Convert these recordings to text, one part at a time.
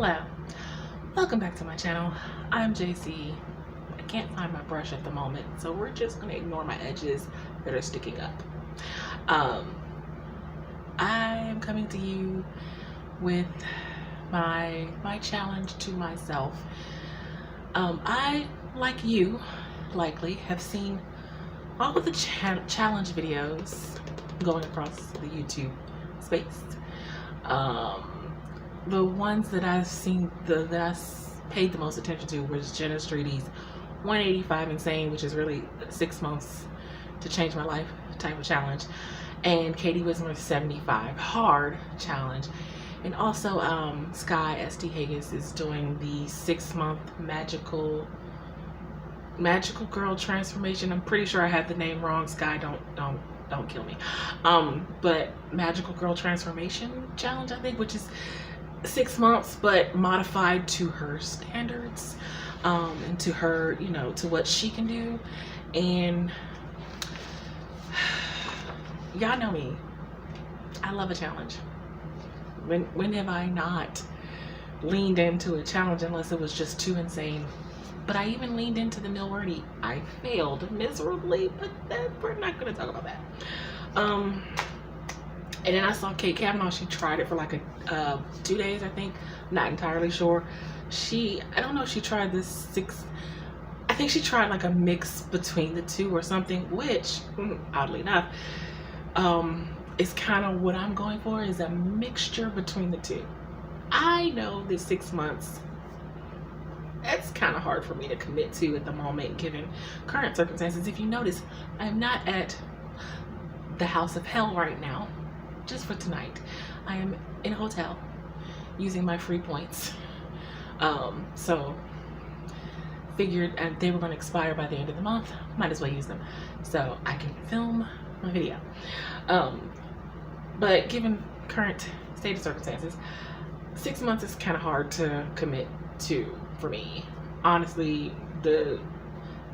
Hello, welcome back to my channel. I'm JC. I can't find my brush at the moment, so we're just gonna ignore my edges that are sticking up. I am coming to you with my challenge to myself. I, like you, likely have seen all of the challenge videos going across the YouTube space. The ones that I've seen, that I paid the most attention to was Jenna Streety's 185 Insane, which is really 6 months to change my life type of challenge, and Katie Wismer's 75 hard challenge. And also Sky St. Haggis is doing the 6-month magical girl transformation. I'm pretty sure I had the name wrong. Sky, don't kill me. But magical girl transformation challenge, I think, which is 6 months but modified to her standards, and to her, to what she can do. And y'all know me, I love a challenge. When have I not leaned into a challenge unless it was just too insane? But I even leaned into the nil wordy. I failed miserably, but we're not going to talk about that. And then I saw Kate Kavanaugh. She tried it for like 2 days, I think. Not entirely sure. I don't know if she tried this 6. I think she tried like a mix between the two or something, which, oddly enough, is kind of what I'm going for, is a mixture between the two. I know that 6 months, that's kind of hard for me to commit to at the moment, given current circumstances. If you notice, I'm not at the House of Hell right now, just for tonight. I am in a hotel using my free points. So figured they were going to expire by the end of the month. Might as well use them so I can film my video. But given current state of circumstances, 6 months is kind of hard to commit to for me. Honestly, the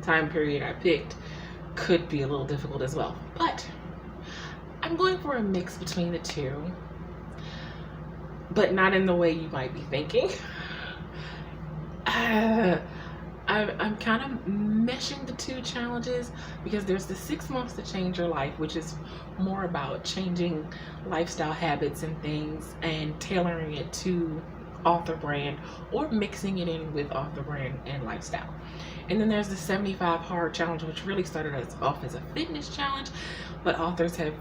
time period I picked could be a little difficult as well, but I'm going for a mix between the two, but not in the way you might be thinking. I'm kind of meshing the two challenges, because there's the 6 months to change your life, which is more about changing lifestyle habits and things and tailoring it to author brand, or mixing it in with author brand and lifestyle. And then there's the 75 hard challenge, which really started off as a fitness challenge, but authors have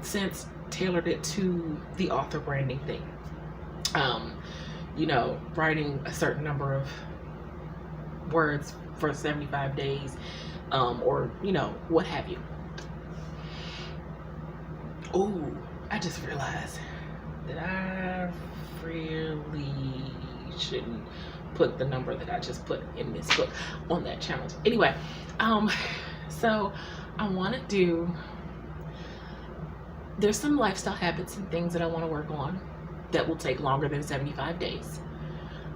since tailored it to the author branding thing. Writing a certain number of words for 75 days, or what have you. Oh, I just realized that I really shouldn't put the number that I just put in this book on that challenge. Anyway, so I want to do, there's some lifestyle habits and things that I want to work on that will take longer than 75 days.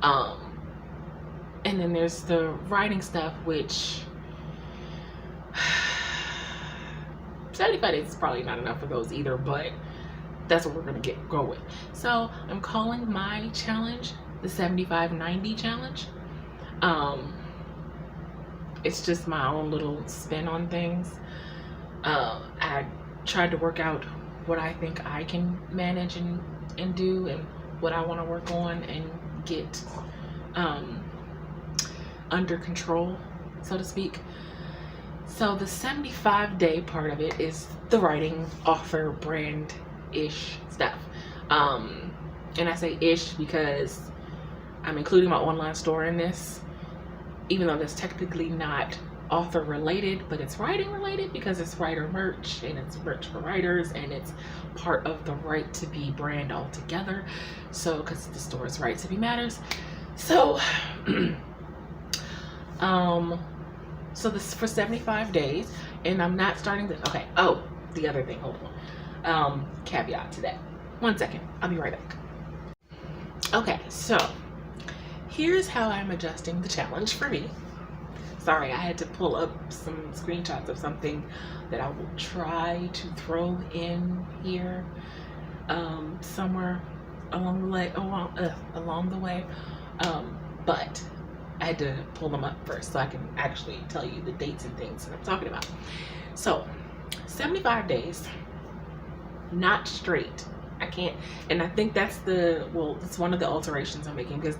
And then there's the writing stuff, which 75 days is probably not enough for those either, but that's what we're going to go with. So I'm calling my challenge the 75-90 challenge. It's just my own little spin on things. I tried to work out what I think I can manage and do, and what I want to work on and get under control, so to speak. So the 75-day part of it is the writing, author, brand-ish stuff. And I say ish because I'm including my online store in this, even though that's technically not author related, but it's writing related, because it's writer merch, and it's merch for writers, and it's part of the Right to Be brand altogether. So, because the store's Right to Be matters. So so this for 75 days, and I'm not starting the, okay, oh, the other thing, hold on, caveat to that. 1 second, I'll be right back. Okay, so here's how I'm adjusting the challenge for me. Sorry, I had to pull up some screenshots of something that I will try to throw in here somewhere. along the way. But I had to pull them up first so I can actually tell you the dates and things that I'm talking about. So 75 days, not straight. I can't, and I think that's it's one of the alterations I'm making, because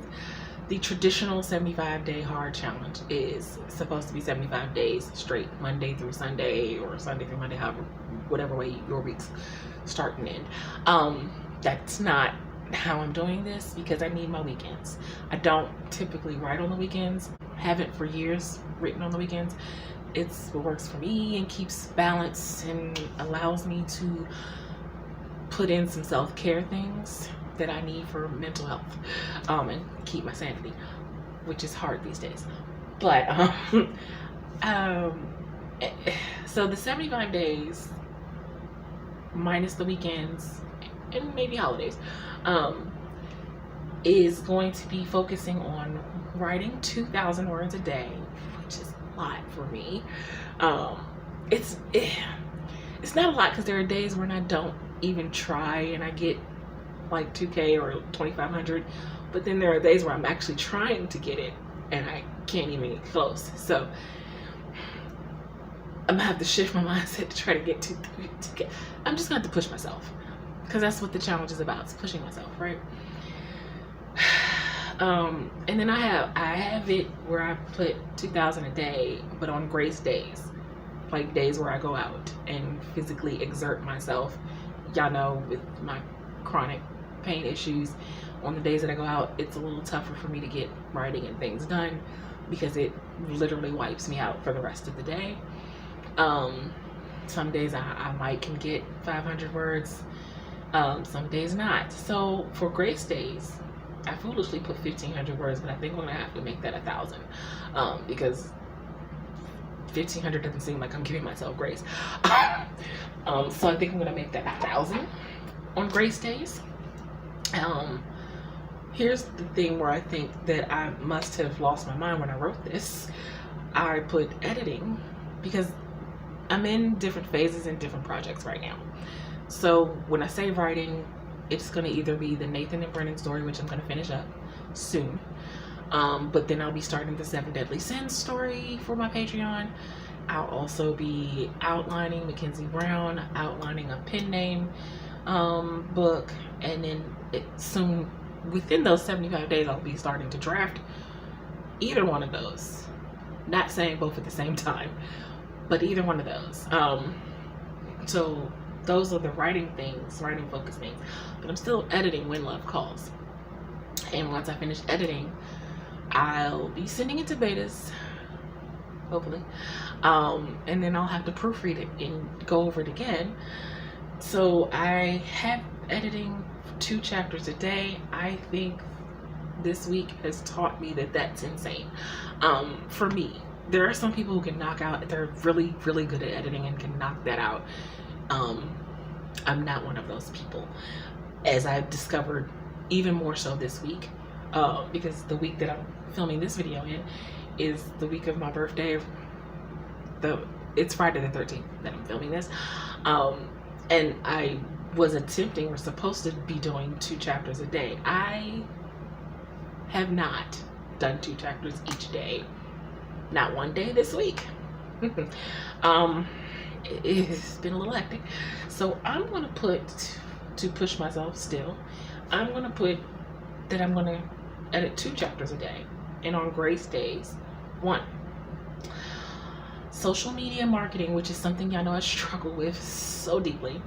the traditional 75-day hard challenge is supposed to be 75 days straight, Monday through Sunday, or Sunday through Monday, however, whatever way your weeks start and end. That's not how I'm doing this, because I need my weekends. I don't typically write on the weekends. Haven't for years written on the weekends. It's what works for me and keeps balance and allows me to put in some self-care things that I need for mental health, and keep my sanity, which is hard these days. But so the 75 days minus the weekends and maybe holidays is going to be focusing on writing 2,000 words a day, which is a lot for me. It's not a lot, because there are days when I don't even try and I get like 2K or 2,500, but then there are days where I'm actually trying to get it and I can't even get close. So I'm gonna have to shift my mindset to try to get to get. I'm just gonna have to push myself, because that's what the challenge is about. It's pushing myself, right? And then I have it where I put 2,000 a day, but on grace days, like days where I go out and physically exert myself. Y'all know, with my chronic pain issues, on the days that I go out, it's a little tougher for me to get writing and things done, because it literally wipes me out for the rest of the day. Some days I might can get 500 words, some days not. So for grace days, I foolishly put 1,500 words, but I think I'm gonna have to make that 1,000, because 1,500 doesn't seem like I'm giving myself grace. So I think I'm gonna make that 1,000 on grace days. Here's the thing where I think that I must have lost my mind when I wrote this. I put editing, because I'm in different phases in different projects right now. So when I say writing, it's gonna either be the Nathan and Brennan story, which I'm gonna finish up soon. But then I'll be starting the 7 Deadly Sins story for my Patreon. I'll also be outlining Mackenzie Brown, outlining a pen name book, and then soon, within those 75 days, I'll be starting to draft either one of those. Not saying both at the same time, but either one of those. So those are the writing focus things. But I'm still editing When Love Calls. And once I finish editing, I'll be sending it to betas, hopefully. And then I'll have to proofread it and go over it again. So I have editing 2 chapters a day. I think this week has taught me that that's insane. For me, there are some people who can knock out, they're really, really good at editing and can knock that out. I'm not one of those people, as I've discovered even more so this week, because the week that I'm filming this video in is the week of my birthday. It's Friday the 13th that I'm filming this, and I was attempting, or supposed to be doing 2 chapters a day. I have not done 2 chapters each day, not one day this week. It's been a little hectic, so I'm gonna put, to push myself still, I'm gonna put that I'm gonna edit 2 chapters a day, and on grace days, 1. Social media marketing, which is something y'all know I struggle with so deeply.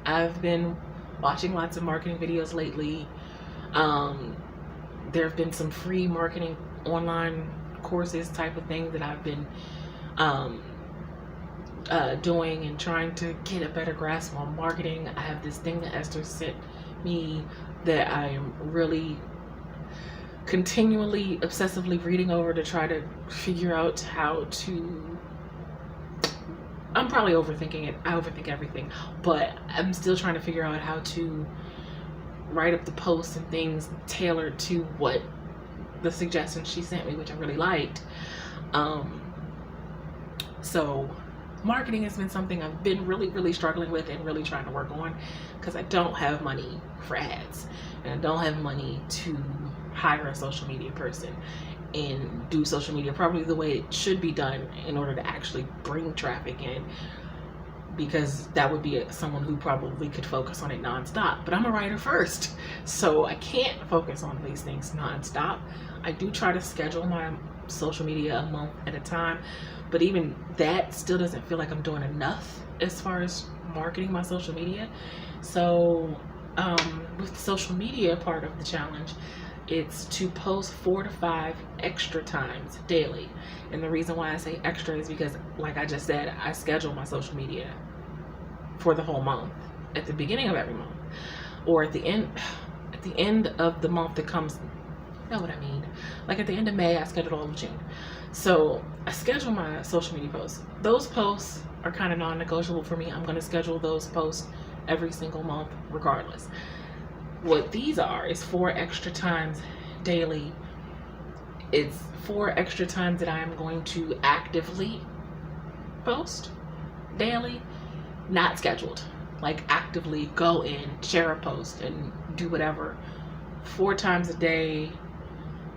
I've been watching lots of marketing videos lately. There have been some free marketing online courses type of thing that I've been doing and trying to get a better grasp on marketing. I have this thing that Esther sent me that I am really continually obsessively reading over to try to figure out how to, I'm probably overthinking it. I overthink everything, but I'm still trying to figure out how to write up the posts and things tailored to what the suggestions she sent me, which I really liked. So marketing has been something I've been really struggling with and really trying to work on, because I don't have money for ads and I don't have money to hire a social media person and do social media probably the way it should be done in order to actually bring traffic in, because that would be someone who probably could focus on it nonstop. But I'm a writer first, so I can't focus on these things nonstop. I do try to schedule my social media a month at a time, but even that still doesn't feel like I'm doing enough as far as marketing my social media. So with the social media part of the challenge, it's to post 4 to 5 extra times daily. And the reason why I say extra is because, like I just said, I schedule my social media for the whole month at the beginning of every month, or at the end of the month that comes, you know what I mean, like at the end of May I schedule all of June. So I schedule my social media posts. Those posts are kind of non-negotiable for me. I'm going to schedule those posts every single month regardless. What these are is 4 extra times daily. It's 4 extra times that I am going to actively post daily, not scheduled, like actively go in, share a post and do whatever, 4 times a day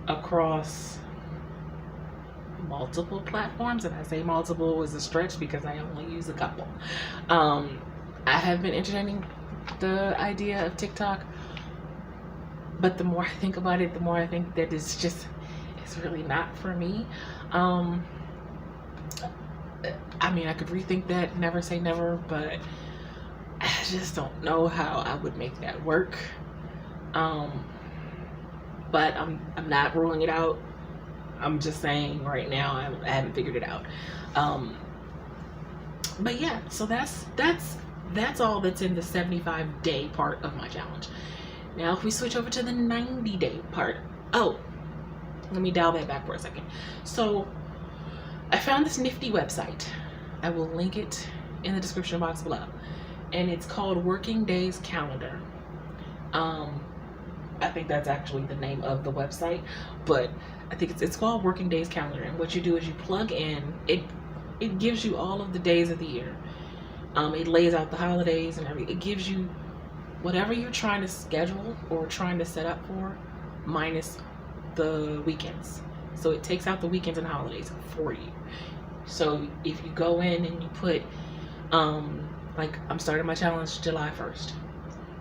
across multiple platforms. And I say multiple is a stretch because I only use a couple. I have been entertaining the idea of TikTok, but the more I think about it, the more I think that it's really not for me. I mean, I could rethink that, never say never, but I just don't know how I would make that work. But I'm not ruling it out. I'm just saying right now I haven't figured it out. But yeah, so that's all that's in the 75-day part of my challenge. Now if we switch over to the 90-day part, let me dial that back for a second. So I found this nifty website. I will link it in the description box below, and it's called Working Days Calendar. I think that's actually the name of the website, but I think it's called Working Days Calendar. And what you do is you plug in, it gives you all of the days of the year. It lays out the holidays and everything. It gives you whatever you're trying to schedule or trying to set up for, minus the weekends. So it takes out the weekends and holidays for you. So if you go in and you put, like I'm starting my challenge July 1st.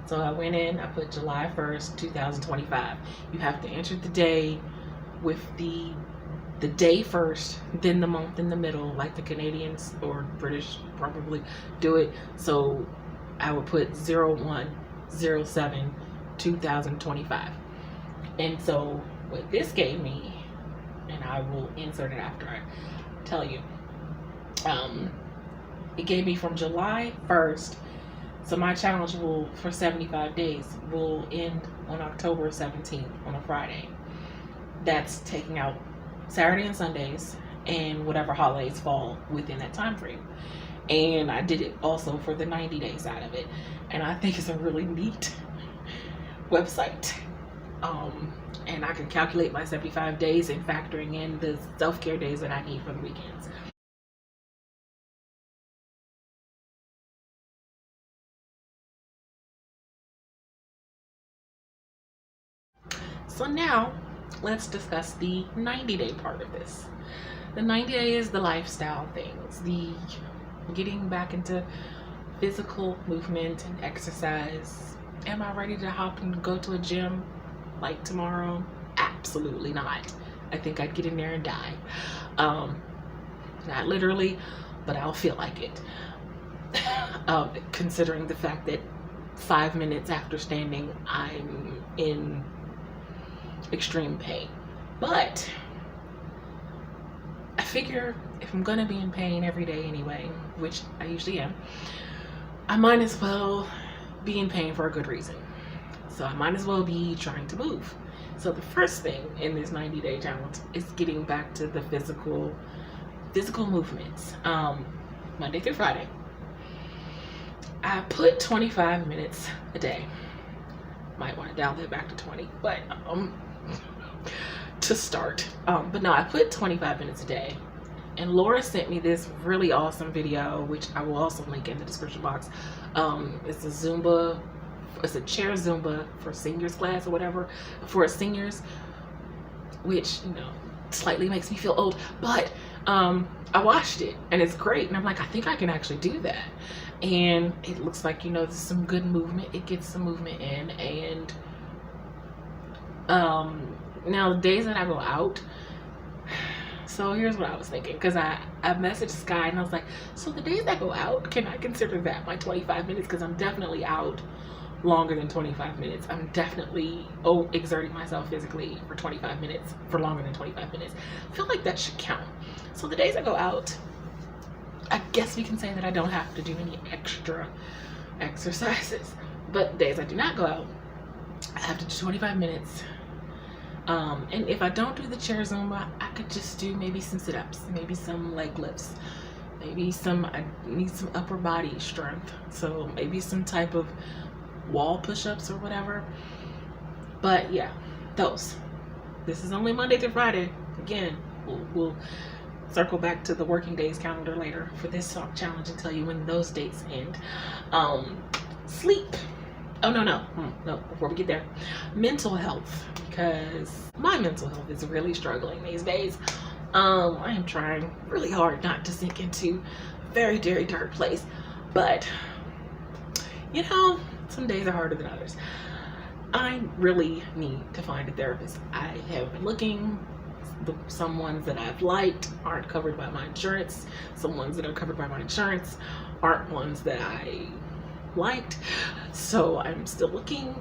So I went in, I put July 1st, 2025. You have to enter the day with the day first, then the month in the middle, like the Canadians or British probably do it. So I would put 01/07/2025. And so what this gave me, and I will insert it after I tell you, it gave me from July 1st. So my challenge for 75 days will end on October 17th on a Friday. That's taking out Saturday and Sundays and whatever holidays fall within that time frame. And I did it also for the 90-day side of it. And I think it's a really neat website. And I can calculate my 75 days and factoring in the self-care days that I need for the weekends. So now let's discuss the 90-day part of this. The 90 day is the lifestyle things, the getting back into physical movement and exercise. Am I ready to hop and go to a gym like tomorrow? Absolutely not. I think I'd get in there and die. Not literally, but I'll feel like it. Considering the fact that 5 minutes after standing, I'm in extreme pain. But I figure if I'm gonna be in pain every day anyway, which I usually am, I might as well be in pain for a good reason. So I might as well be trying to move. So the first thing in this 90-day challenge is getting back to the physical movements. Monday through Friday, I put 25 minutes a day. Might want to dial that back to 20, but to start. But no, I put 25 minutes a day And Laura sent me this really awesome video, which I will also link in the description box. It's a chair Zumba for seniors class or whatever, for seniors, which, you know, slightly makes me feel old, but I watched it and it's great. And I'm like, I think I can actually do that. And it looks like, you know, there's some good movement. It gets some movement in. And now the days that I go out, so here's what I was thinking, because I messaged Sky and I was like, so the days I go out, can I consider that my 25 minutes? Because I'm definitely out longer than 25 minutes. I'm definitely exerting myself physically for 25 minutes, for longer than 25 minutes. I feel like that should count. So the days I go out, I guess we can say that I don't have to do any extra exercises. But days I do not go out, I have to do 25 minutes. And if I don't do the chair Zumba, I could just do maybe some sit-ups, maybe some leg lifts, maybe I need some upper body strength. So maybe some type of wall push-ups or whatever. But yeah, those. This is only Monday through Friday. Again, we'll circle back to the working days calendar later for this talk challenge and tell you when those dates end. Sleep. Oh, no, before we get there, mental health, because my mental health is really struggling these days. I am trying really hard not to sink into a very, very dark place, but you know, some days are harder than others. I really need to find a therapist. I have been looking. Some ones that I've liked aren't covered by my insurance. Some ones that are covered by my insurance aren't ones that I liked. So I'm still looking.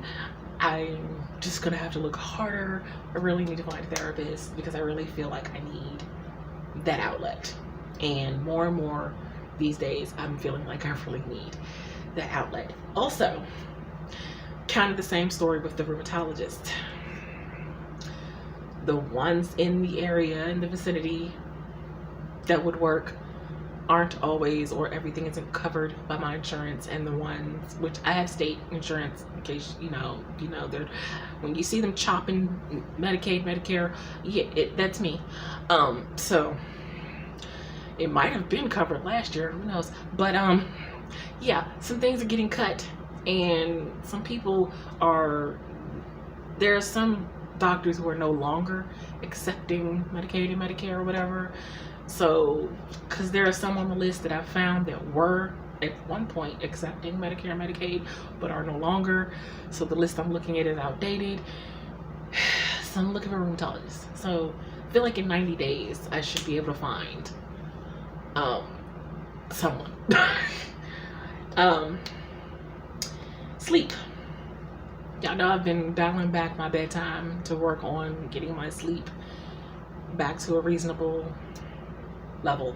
I'm just gonna have to look harder. I really need to find a therapist because I really feel like I need that outlet. And more these days, I'm feeling like I really need that outlet. Also, kind of the same story with the rheumatologist. The ones in the area, in the vicinity that would work aren't always, or everything isn't covered by my insurance. And the ones, which I have state insurance, in case you know, they're, when you see them chopping Medicaid, Medicare, yeah, that's me. So it might have been covered last year, who knows? But yeah, some things are getting cut, and some people are, there are some doctors who are no longer accepting Medicaid and Medicare or whatever. So, because there are some on the list that I found that were at one point accepting Medicare and Medicaid, but are no longer. So the list I'm looking at is outdated. So I'm looking for a rheumatologist. So I feel like in 90 days, I should be able to find someone. Sleep. Y'all know I've been dialing back my bedtime to work on getting my sleep back to a reasonable level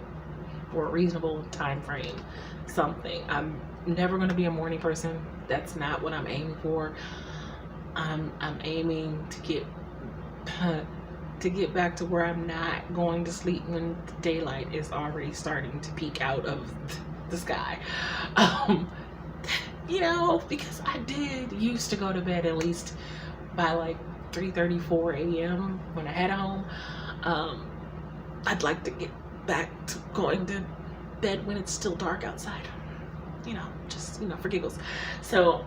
or a reasonable time frame. Something. I'm never going to be a morning person. That's not what I'm aiming for. I'm aiming to get back to where I'm not going to sleep when the daylight is already starting to peek out of the sky. You know, because I did used to go to bed at least by like 3:30, 4 a.m. when I had a home. I'd like to get back to going to bed when it's still dark outside. You know, just, you know, for giggles. So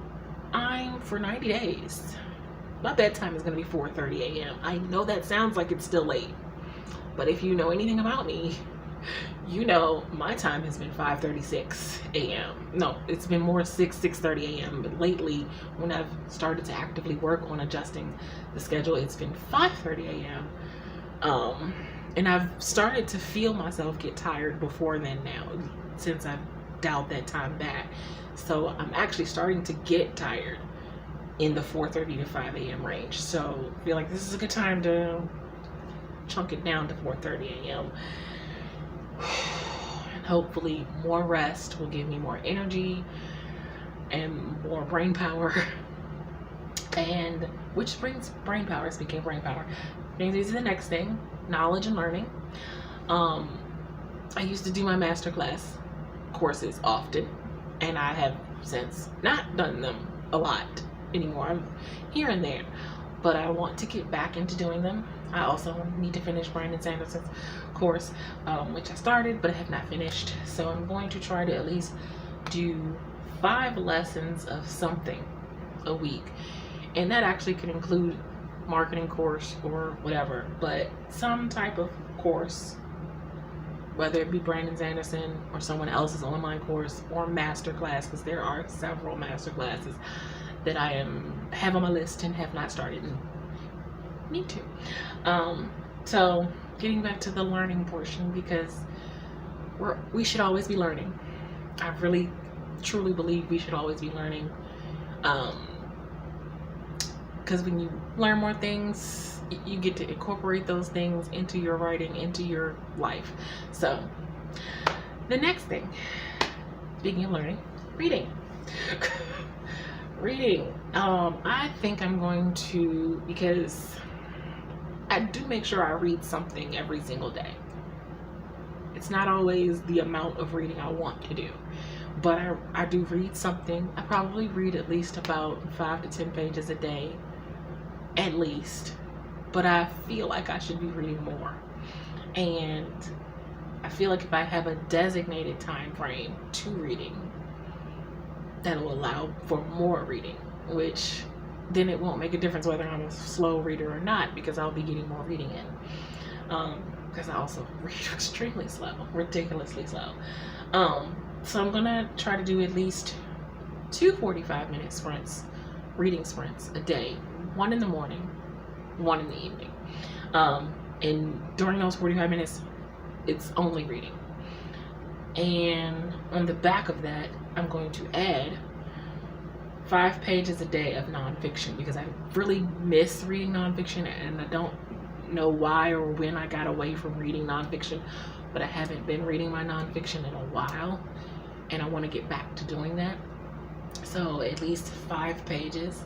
for 90 days, my bedtime is going to be 4:30 a.m. I know that sounds like it's still late, but if you know anything about me, you know my time has been 5:36 a.m. No, it's been more 6:30 a.m. But lately, when I've started to actively work on adjusting the schedule, it's been 5:30 a.m. And I've started to feel myself get tired before then now, since I've dialed that time back. So I'm actually starting to get tired in the 4:30 to 5 a.m. range. So I feel like this is a good time to chunk it down to 4:30 a.m. And hopefully more rest will give me more energy and more brain power. And which brings brain power, speaking of brain power, brings me to the next thing, knowledge and learning. I used to do my masterclass courses often, and I have since not done them a lot anymore. I'm here and there, but I want to get back into doing them. I also need to finish Brandon Sanderson's course, which I started but I have not finished. So I'm going to try to at least do 5 lessons of something a week, and that actually could include marketing course or whatever, but some type of course, whether it be Brandon Sanderson or someone else's online course or master class, because there are several master classes that I have on my list and have not started and need to. So getting back to the learning portion, because we should always be learning. I really truly believe we should always be learning, because when you learn more things, you get to incorporate those things into your writing, into your life. So the next thing, speaking of learning, reading. Reading. I think I'm going to, because I do make sure I read something every single day. It's not always the amount of reading I want to do, but I do read something. I probably read at least about 5 to 10 pages a day, at least, but I feel like I should be reading more. And I feel like if I have a designated time frame to reading, that'll allow for more reading, which then it won't make a difference whether I'm a slow reader or not, because I'll be getting more reading in. Because I also read extremely slow, ridiculously slow. So I'm gonna try to do at least 2 45-minute sprints, reading sprints a day, 1 in the morning, 1 in the evening. And during those 45 minutes, it's only reading. And on the back of that, I'm going to add 5 pages a day of nonfiction, because I really miss reading nonfiction, and I don't know why or when I got away from reading nonfiction, but I haven't been reading my nonfiction in a while, and I want to get back to doing that. So at least 5 pages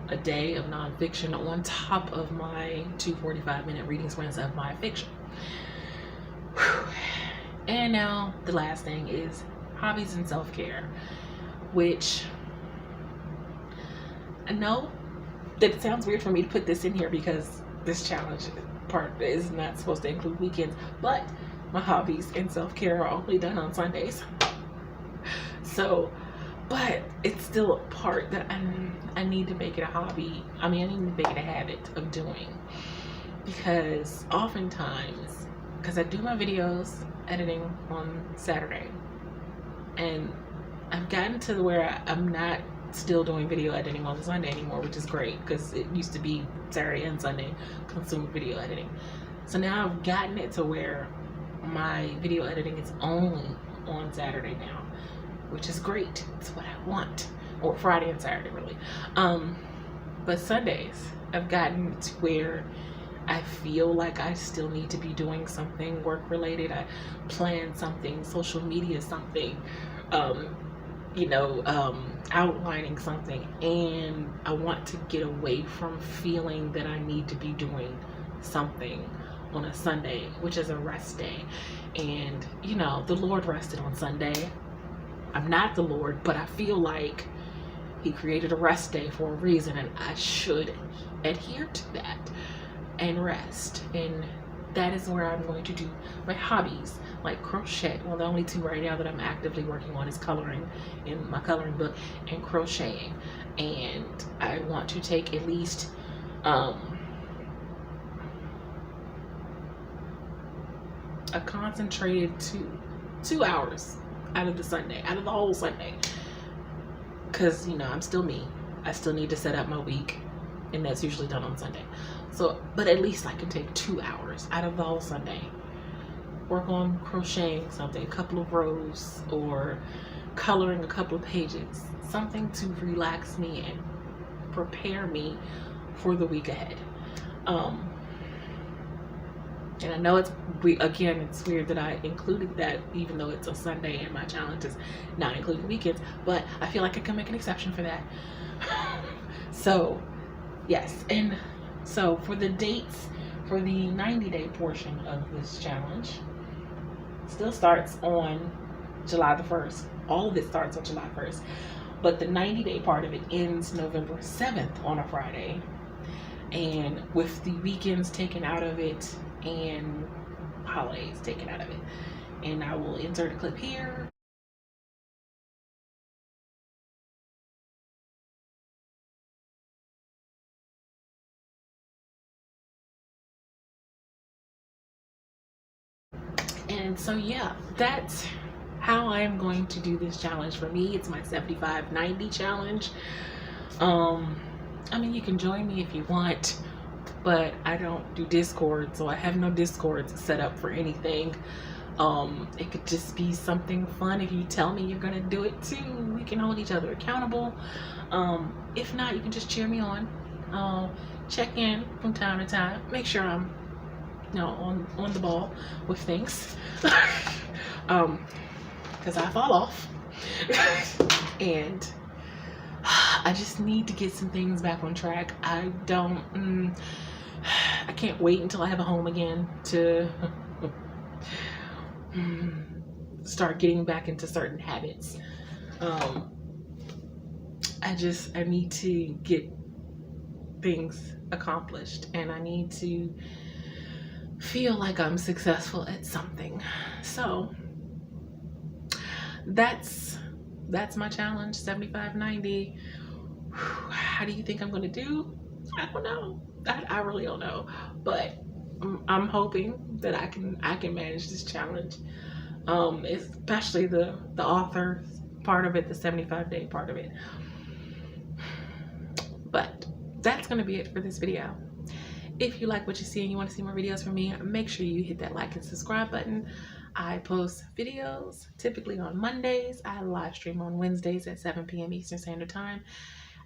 a day of nonfiction on top of my 2 45-minute reading sprints of my fiction. Whew. And now the last thing is hobbies and self-care, which I know that it sounds weird for me to put this in here because this challenge part is not supposed to include weekends, but my hobbies and self-care are only done on Sundays. So, but it's still a part that I need to make it a hobby. I mean, I need to make it a habit of doing, because oftentimes, because I do my videos editing on Saturday, and I've gotten to where I'm not still doing video editing on Sunday anymore, which is great, because it used to be Saturday and Sunday consumed video editing. So now I've gotten it to where my video editing is only on Saturday now, which is great. It's what I want. Or Friday and Saturday, really. But Sundays, I've gotten to where I feel like I still need to be doing something work related. I plan something, social media something, outlining something, and I want to get away from feeling that I need to be doing something on a Sunday, which is a rest day. And the Lord rested on Sunday. I'm not the Lord, but I feel like He created a rest day for a reason, and I should adhere to that and rest. And that is where I'm going to do my hobbies, like crochet. Well, the only 2 right now that I'm actively working on is coloring in my coloring book and crocheting. And I want to take at least a concentrated 2 hours out of the whole Sunday, because I'm still me. I still need to set up my week, and that's usually done on Sunday. So, but at least I can take 2 hours out of the whole Sunday, work on crocheting something, a couple of rows, or coloring a couple of pages, something to relax me and prepare me for the week ahead. And I know it's weird that I included that, even though it's a Sunday and my challenge is not including weekends, but I feel like I can make an exception for that. So, yes. And so for the dates for the 90-day portion of this challenge, still starts on July the 1st. All of it starts on July 1st. But the 90-day part of it ends November 7th on a Friday. and with the weekends taken out of it and holidays taken out of it. And I will insert a clip here. And so yeah, that's how I am going to do this challenge. For me, it's my 75-90 challenge. I mean, you can join me if you want, but I don't do Discord, so I have no Discords set up for anything. It could just be something fun. If you tell me you're gonna do it too, we can hold each other accountable. If not, you can just cheer me on. Check in from time to time, make sure I'm on the ball with things. Because I fall off. And I just need to get some things back on track. I can't wait until I have a home again to start getting back into certain habits. I need to get things accomplished, and I need to feel like I'm successful at something. So that's my challenge, 75-90. How do you think I'm gonna do? I don't know. I really don't know, but I'm hoping that I can manage this challenge, especially the author part of it, the 75-day part of it. But that's gonna be it for this video. If you like what you see and you want to see more videos from me, make sure you hit that like and subscribe button. I post videos typically on Mondays. I live stream on Wednesdays at 7 p.m. Eastern Standard Time.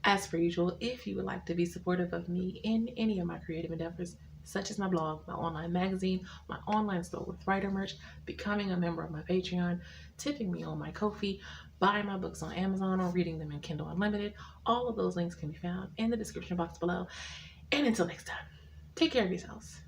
As per usual, if you would like to be supportive of me in any of my creative endeavors, such as my blog, my online magazine, my online store with writer merch, becoming a member of my Patreon, tipping me on my Ko-fi, buying my books on Amazon, or reading them in Kindle Unlimited, all of those links can be found in the description box below. And until next time, take care of yourselves.